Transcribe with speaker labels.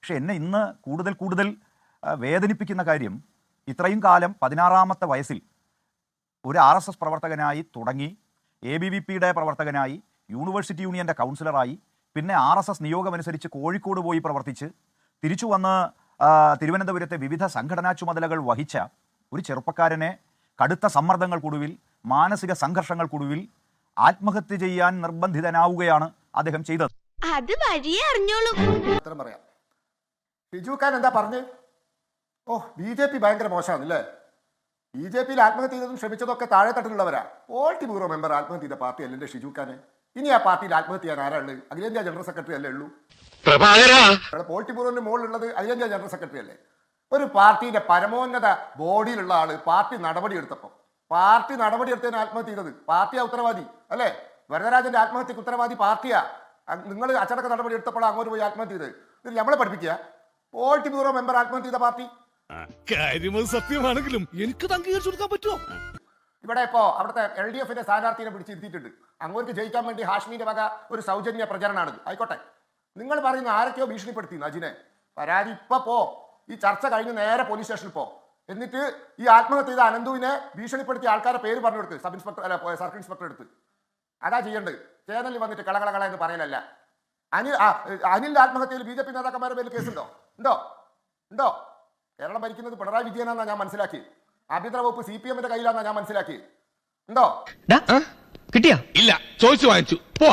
Speaker 1: പക്ഷെ എന്നെ ഇന്ന് കൂടുതൽ വേദനിപ്പിക്കുന്ന കാര്യം, ഇത്രയും കാലം 16-ാമത്തെ വയസ്സിൽ ഒരു RSS പ്രവർത്തകനായി തുടങ്ങി, ABVPയുടെ പ്രവർത്തകനായി, യൂണിവേഴ്സിറ്റി യൂണിയൻ്റെ കൗൺസിലറായി, പിന്നെ RSS നിയോഗമനുസരിച്ച് കോഴിക്കോട് പോയി പ്രവർത്തിച്ച് തിരിച്ചു വന്ന് തിരുവനന്തപുരത്തെ വിവിധ സംഘടനാ ചുമതലകൾ വഹിച്ച ഒരു ചെറുപ്പക്കാരനെ കടുത്ത സമ്മർദ്ദങ്ങൾക്കൊടുവിൽ, മാനസിക സംഘർഷങ്ങൾക്കൊടുവിൽ ആത്മഹത്യ ചെയ്യാൻ നിർബന്ധിതനാവുകയാണ് അദ്ദേഹം ചെയ്തത്.
Speaker 2: അത് വഴിയേ അറിഞ്ഞോളൂ.
Speaker 3: ഷിജു ഖാൻ എന്താ പറഞ്ഞു? BJP ഭയങ്കര മോശമാണല്ലേ? BJPയിൽ ആത്മഹത്യ ചെയ്തതും ശ്രമിച്ചതൊക്കെ താഴെ തട്ടിലുള്ളവരാ. പോളിറ്റ് ബ്യൂറോ മെമ്പർ ആത്മഹത്യ ചെയ്ത പാർട്ടി അല്ലേ ഷിജു ഖാന്? ഇനി ആ പാർട്ടിയിൽ ആത്മഹത്യ ചെയ്യാൻ ആരാള്? അഖിലേന്ത്യാ ജനറൽ സെക്രട്ടറി അല്ലേ ഉള്ളൂ? പോളിറ്റ് ബ്യൂറോന്റെ മുകളിലുള്ളത് അഖിലേന്ത്യാ ജനറൽ സെക്രട്ടറി അല്ലേ? ഒരു പാർട്ടിയുടെ പരമോന്നത ബോഡിയിലുള്ള ആള് പാർട്ടി നടപടി എടുത്തതിന് ആത്മഹത്യ ചെയ്തത് പാർട്ടിയാ ഉത്തരവാദി അല്ലേ? വരദരാജന്റെ ആത്മഹത്യക്ക് ഉത്തരവാദി പാർട്ടിയാ. നിങ്ങൾ അച്ചടക്ക നടപടി എടുത്തപ്പോൾ അങ്ങോട്ട് പോയി ആത്മഹത്യ ചെയ്ത് ഇത് നമ്മളെ പഠിപ്പിക്കുക? പോളിറ്റ് ബ്യൂറോ മെമ്പർ ആത്മഹത്യ ചെയ്ത പാർട്ടി
Speaker 4: സത്യമാണെങ്കിലും എനിക്ക് അംഗീകരിച്ചു കൊടുക്കാൻ പറ്റുമോ?
Speaker 3: ഇവിടെ ഇപ്പോ അവിടുത്തെ LDFന്റെ സ്ഥാനാർത്ഥിയെ പിടിച്ചിരുത്തിയിട്ടുണ്ട്. അങ്ങോട്ട് ജയിക്കാൻ വേണ്ടി ഹാഷ്മിന്റെ വക ഒരു സൗജന്യ പ്രചരണമാണിത്. ആയിക്കോട്ടെ, നിങ്ങൾ പറയുന്ന ആരൊക്കെയോ ഭീഷണിപ്പെടുത്തി നജിനെ. പരാതി ഇപ്പൊ ഈ ചർച്ച കഴിഞ്ഞ് നേരെ പോലീസ് സ്റ്റേഷനിൽ എന്നിട്ട് ഈ ആത്മഹത്യ ചെയ്ത അനന്തുവിനെ ഭീഷണിപ്പെടുത്തിയ ആൾക്കാരെ പേര് പറഞ്ഞു കൊടുത്ത് സബ് ഇൻസ്പെക്ടർ അല്ല സർക്കിൾ ഇൻസ്പെക്ടർ എടുത്ത്. അതാ ചെയ്യേണ്ടത്. ചേനലിൽ വന്നിട്ട് കള എന്ന് പറയലല്ല. അനിലിന്റെ ആത്മഹത്യയിൽ BJP നേതാക്കന്മാരുടെ പേരിൽ കേസുണ്ടോ? ഉണ്ടോ? കേരളം ഭരിക്കുന്നത് പിണറായി വിജയനാണെന്നാണ് ഞാൻ മനസ്സിലാക്കി. ആഭ്യന്തര വകുപ്പ് CPMന്റെ കയ്യിലാണെന്നാണ് ഞാൻ മനസ്സിലാക്കി. ഉണ്ടോ?
Speaker 5: കിട്ടിയാ? ഇല്ല, ചോദിച്ചു വാങ്ങിച്ചു. പോവാ.